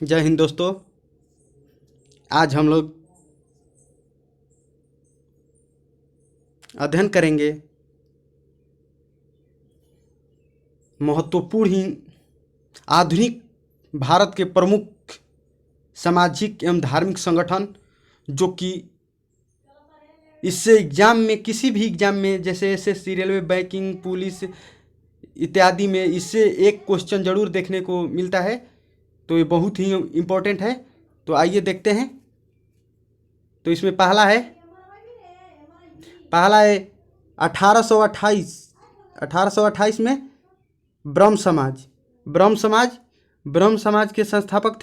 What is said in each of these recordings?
जय हिंद दोस्तों। आज हम लोग अध्ययन करेंगे महत्वपूर्ण ही आधुनिक भारत के प्रमुख सामाजिक एवं धार्मिक संगठन, जो कि इससे एग्जाम में, किसी भी एग्जाम में, जैसे एसएससी, रेलवे, बैंकिंग, पुलिस इत्यादि में इससे एक क्वेश्चन जरूर देखने को मिलता है। तो ये बहुत ही इम्पोर्टेंट है। तो आइए देखते हैं। तो इसमें पहला है 1828 में ब्रह्म समाज। ब्रह्म समाज के संस्थापक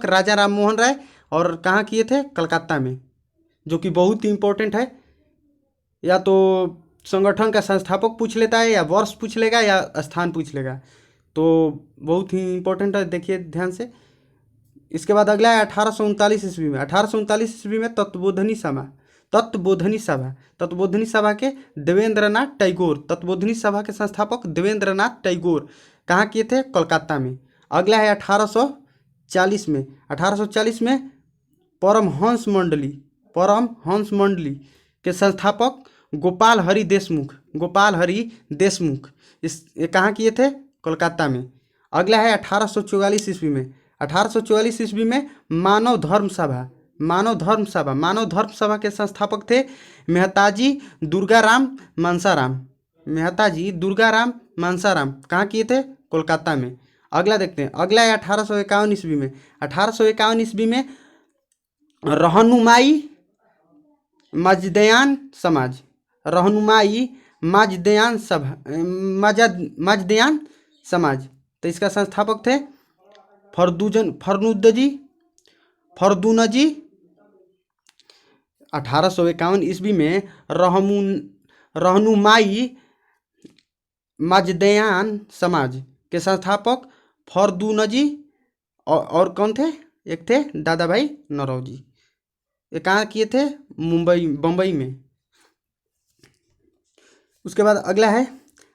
थे, राजा राम मोहन राय। और कहाँ किए थे? कलकत्ता में, जो कि बहुत ही इम्पोर्टेंट है। या तो संगठन का संस्थापक पूछ लेता है, या वर्ष पूछ लेगा, या स्थान पूछ लेगा। तो बहुत ही इम्पोर्टेंट है, देखिए ध्यान से। इसके बाद अगला है 1839 ईस्वी में। 1839 ईस्वी में तत्वबोधनी सभा के देवेंद्रनाथ टैगोर, तत्वबोधनी सभा के संस्थापक देवेंद्रनाथ टैगोर कहाँ किए थे? कोलकाता में। अगला है 1840 में। 1840 में परमहंस मंडली के संस्थापक गोपाल हरि देशमुख इस ये कहाँ किए थे? कोलकाता में। अगला है 1844 ईस्वी में। 1844 ईस्वी में मानव धर्म सभा के संस्थापक थे मेहताजी दुर्गाराम मानसाराम। कहाँ किए थे? कोलकाता में। अगला देखते हैं। अगला है 1851 ईस्वी में। 1851 ईस्वी में रहनुमाई मजदयान समाज। तो इसका संस्थापक थे फरदूनजी। 1851 ईस्वी में रहनुमाई मजदयान समाज के संस्थापक फरदूनजी और कौन थे? एक थे दादा भाई नौरोजी। ये कहाँ किए थे? बम्बई में। उसके बाद अगला है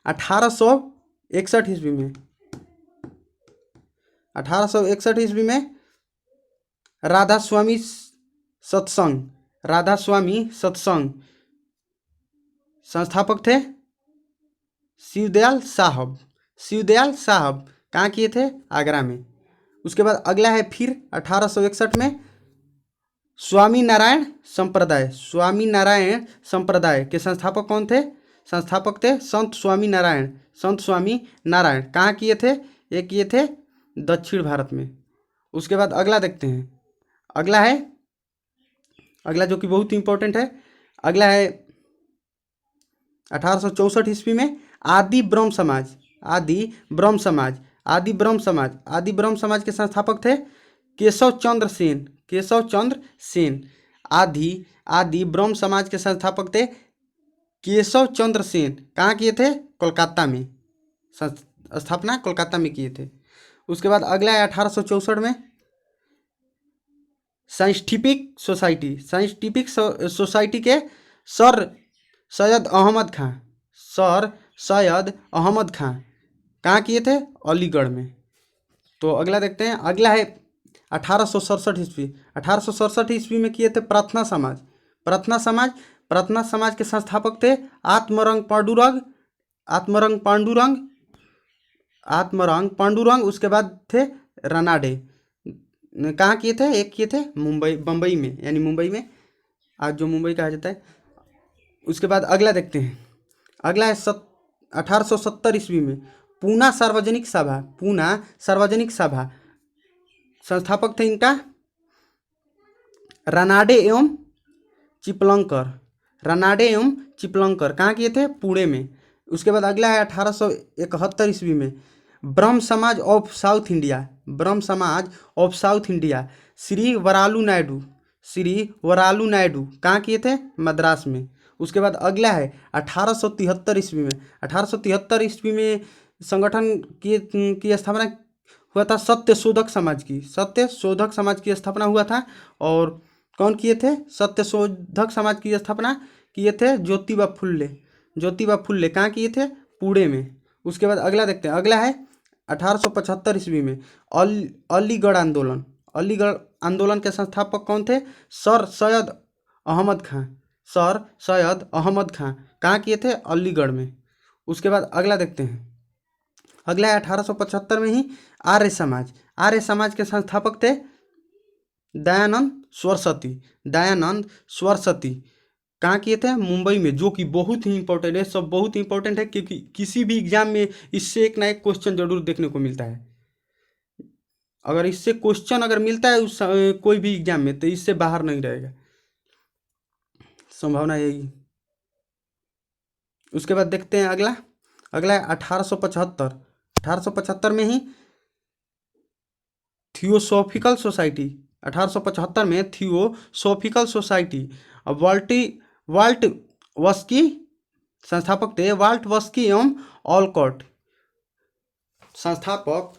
1861 ईस्वी में। 1861 ईस्वी में राधा स्वामी सत्संग संस्थापक थे शिवदयाल साहब। कहाँ किए थे? आगरा में। उसके बाद अगला है फिर 1861 में स्वामीनारायण संप्रदाय के संस्थापक कौन थे? संस्थापक थे संत स्वामी नारायण। कहाँ किए थे? ये किए थे दक्षिण भारत में। उसके बाद अगला देखते हैं। अगला जो कि बहुत ही इंपॉर्टेंट है। अगला है 1864 ईस्वी में आदि ब्रह्म समाज के संस्थापक थे केशव चंद्र सेन। आदि ब्रह्म समाज के संस्थापक थे केशव चंद्र सेन। कहाँ किए थे? कोलकाता में। स्थापना कोलकाता में किए थे। उसके बाद अगला है 1864 में साइंटिफिक सोसाइटी के सर सैयद अहमद खां। कहाँ किए थे? अलीगढ़ में। तो अगला देखते हैं। अगला है 1867 ईस्वी। 1867 ईस्वी में किए थे प्रार्थना समाज के संस्थापक थे आत्मरंग पांडुरंग। उसके बाद थे रनाडे। कहाँ किए थे? एक किए थे बम्बई में, यानी मुंबई में, आज जो मुंबई कहा जाता है। उसके बाद अगला देखते हैं। अगला है 1870 ईस्वी में पूना सार्वजनिक सभा संस्थापक थे इनका रनाडे एवं चिपलंकर। कहाँ किए थे? पुणे में। उसके बाद अगला है 1871 ईस्वी में Brahmo Samaj of South India Shri Varalu Naidu. कहाँ किए थे? मद्रास में। उसके बाद अगला है 1873 ईस्वी में। 1873 ईस्वी में संगठन की स्थापना हुआ था सत्य शोधक समाज की स्थापना हुआ था। और कौन किए थे? सत्य शोधक समाज की स्थापना किए थे ज्योतिबा फुल्ले। कहाँ किए थे? पुणे में। उसके बाद अगला देखते हैं। अगला है 1875 ईस्वी में अलीगढ़ आंदोलन, अलीगढ़ आंदोलन के संस्थापक कौन थे? सर सैयद अहमद खां, सर सैयद अहमद खां। कहाँ किए थे? अलीगढ़ में। उसके बाद अगला देखते हैं, अगला है 1875 में ही आर्य समाज। आर्य समाज के संस्थापक थे दयानंद सरस्वती, दयानंद सरस्वती। कहाँ किए थे? मुंबई में, जो कि बहुत ही इंपॉर्टेंट है, सब बहुत ही इंपॉर्टेंट है, क्योंकि किसी भी एग्जाम में इससे एक ना एक क्वेश्चन जरूर देखने को मिलता है। अगर इससे क्वेश्चन अगर मिलता है उस कोई भी एग्जाम में, तो इससे बाहर नहीं रहेगा, संभावना यही। उसके बाद देखते हैं अगला, अगला है 1875। 1875 में ही थियोसॉफिकल सोसाइटी, 1875 में थियोसॉफिकल सोसाइटी। अब वाल्ट वस्की संस्थापक थे, वाल्ट वस्की एवं ऑलकॉट। संस्थापक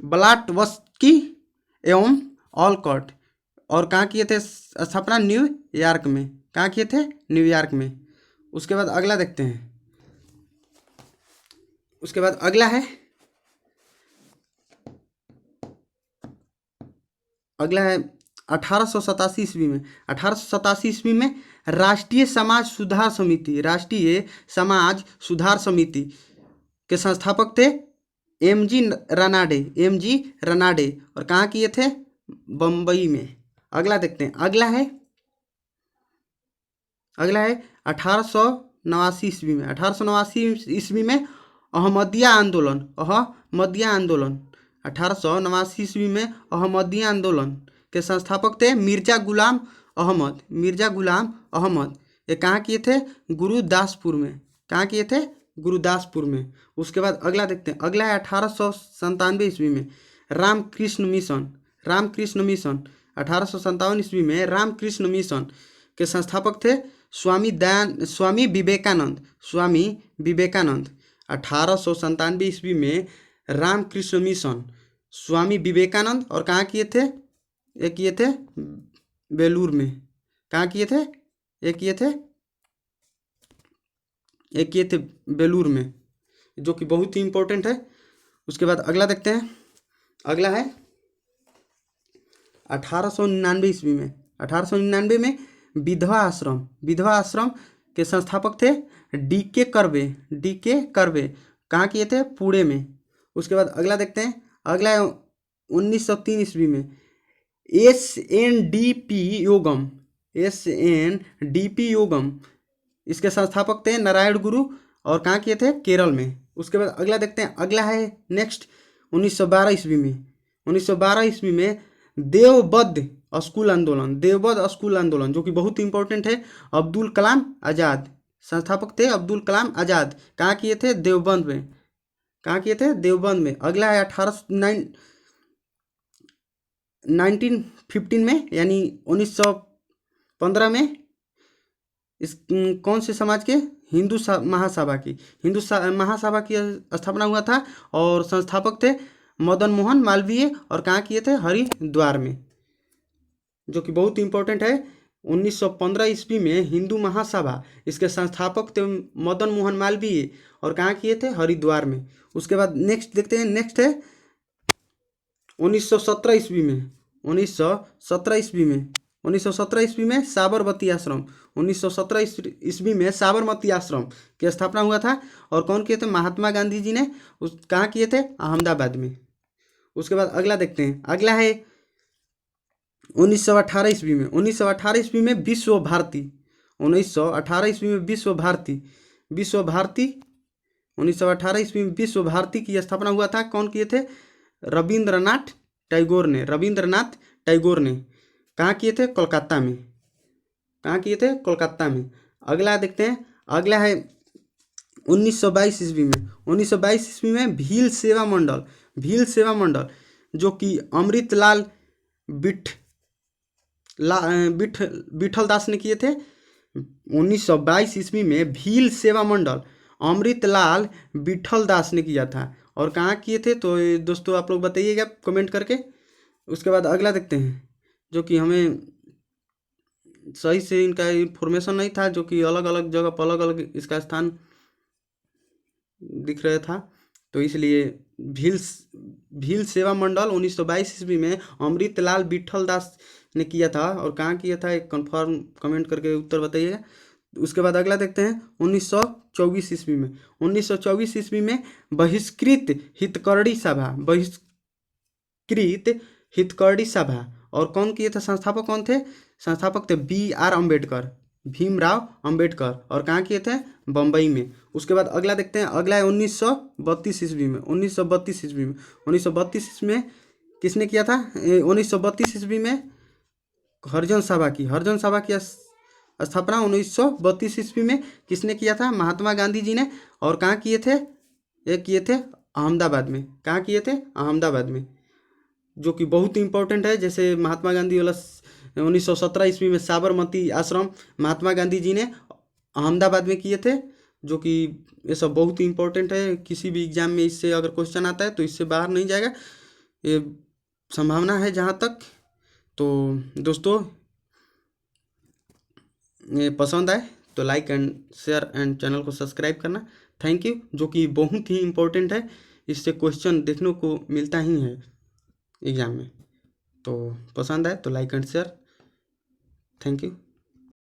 ब्लाट वस्की एवं ऑलकॉट। और कहाँ किए थे स्थापना? न्यूयॉर्क में। कहाँ किए थे? न्यूयॉर्क में। उसके बाद अगला देखते हैं, उसके बाद अगला है, अगला है 1887 ईस्वी में। 1887 ईस्वी में राष्ट्रीय समाज सुधार समिति, राष्ट्रीय समाज सुधार समिति के संस्थापक थे एमजी रनाडे, एमजी रनाडे। और कहाँ किए थे? बम्बई में। अगला देखते हैं, अगला है 1889 ईस्वी में। 1889 ईस्वी में अहमदिया आंदोलन, अहमदिया आंदोलन। 1889 ईस्वी में अहमदिया आंदोलन के संस्थापक थे मिर्जा गुलाम अहमद, मिर्जा गुलाम अहमद। ये कहाँ किए थे? गुरुदासपुर में। कहाँ किए थे? गुरुदासपुर में। उसके बाद अगला देखते हैं, अगला है 1897 ईस्वी में रामकृष्ण मिशन, रामकृष्ण मिशन। 1857 ईस्वी में रामकृष्ण मिशन के संस्थापक थे स्वामी विवेकानंद, स्वामी विवेकानंद। 1897 ईस्वी में रामकृष्ण मिशन, स्वामी विवेकानंद। और कहाँ किए थे? ये किए थे बेलूर में। कहाँ किए थे? ये किए थे, ये किए थे बेलूर में, जो कि बहुत ही इंपॉर्टेंट है। उसके बाद अगला देखते हैं, अगला है 1899 ईस्वी में। 1899 में विधवा आश्रम, विधवा आश्रम के संस्थापक थे डीके कर्वे, डीके कर्वे। कहाँ किए थे? पुणे में। उसके बाद अगला देखते हैं, अगला है 1903 ईस्वी में SNDP योगम, SNDP योगम। इसके संस्थापक थे नारायण गुरु। और कहाँ किए थे? केरल में। उसके बाद अगला देखते हैं, अगला है नेक्स्ट 1912 ईस्वी में। 1912 ईस्वी में देवबंद स्कूल आंदोलन, देवबंद स्कूल आंदोलन, जो कि बहुत इंपॉर्टेंट है। अब्दुल कलाम आज़ाद संस्थापक थे, अब्दुल कलाम आज़ाद। कहाँ किए थे? देवबंद में। कहाँ किए थे? देवबंद में। अगला है 1915 में, यानी 1915 में इस कौन से समाज के? हिंदू महासभा की, हिंदू महासभा की स्थापना हुआ था। और संस्थापक थे मदन मोहन मालवीय। और कहाँ किए थे? हरिद्वार में, जो कि बहुत इंपॉर्टेंट है। 1915 ईस्वी में हिंदू महासभा, इसके संस्थापक थे मदन मोहन मालवीय। और कहाँ किए थे? हरिद्वार में। उसके बाद नेक्स्ट देखते हैं, नेक्स्ट है 1917 ईस्वी में। 1917 ईस्वी में, 1917 ईस्वी में साबरमती आश्रम, 1917 ईस्वी में साबरमती आश्रम की स्थापना हुआ था। और कौन किए थे? महात्मा गांधी जी ने। उस कहाँ किए थे? अहमदाबाद में। उसके बाद अगला देखते हैं, अगला है 1918 ईस्वी में। 1918 ईस्वी में विश्व भारती, 1918 ईस्वी में विश्व भारती, विश्व भारती 1918 ईस्वी में विश्व भारती की स्थापना हुआ था। कौन किए थे? रविंद्रनाथ टैगोर ने, रविंद्रनाथ टैगोर ने। कहाँ किए थे? कोलकाता में। कहाँ किए थे? कोलकाता में। अगला देखते हैं, अगला है 1922 ईस्वी में। 1922 ईस्वी में भील सेवा मंडल, भील सेवा मंडल, जो कि अमृतलाल विठल दास ने किए थे। 1922 ईस्वी में भील सेवा मंडल अमृतलाल विठल दास ने किया था। और कहाँ किए थे? तो दोस्तों आप लोग बताइएगा कमेंट करके। उसके बाद अगला देखते हैं, जो कि हमें सही से इनका इन्फॉर्मेशन नहीं था, जो कि अलग अलग जगह पर अलग अलग इसका स्थान दिख रहा था। तो इसलिए भील भील सेवा मंडल 1922 ईस्वी में अमृतलाल विठल दास ने किया था। और कहाँ किया था, एक कंफर्म कमेंट करके उत्तर बताइएगा। उसके बाद अगला देखते हैं 1924 ईस्वी में। 1924 ईस्वी में बहिष्कृत हितकर्णी सभा, बहिष्कृत हितकर्णी सभा, और कौन किए थे, संस्थापक कौन थे, संस्थापक थे B.R. अम्बेडकर, भीमराव अंबेडकर। और कहाँ किए थे, बम्बई में। उसके बाद अगला देखते हैं, अगला है 1932 ईस्वी में। 1932 ईस्वी में 1932 ईस्वी में किसने किया था, 1932 ईस्वी में हरिजन सभा की स्थापना 1932 ईस्वी में किसने किया था, महात्मा गांधी जी ने। और कहाँ किए थे, ये किए थे अहमदाबाद में। कहाँ किए थे, अहमदाबाद में, जो कि बहुत इंपॉर्टेंट है। जैसे महात्मा गांधी वाला 1917 ईस्वी में साबरमती आश्रम महात्मा गांधी जी ने अहमदाबाद में किए थे, जो कि ये सब बहुत इंपॉर्टेंट है। किसी भी एग्जाम में इससे अगर क्वेश्चन आता है तो इससे बाहर नहीं जाएगा, ये संभावना है जहाँ तक। तो दोस्तों, ये पसंद आए तो like and share and channel को सब्सक्राइब करना। थैंक यू, जो कि बहुत ही इम्पोर्टेंट है। इससे क्वेश्चन देखने को मिलता ही है एग्ज़ाम में। तो पसंद आए तो like and share. Thank you.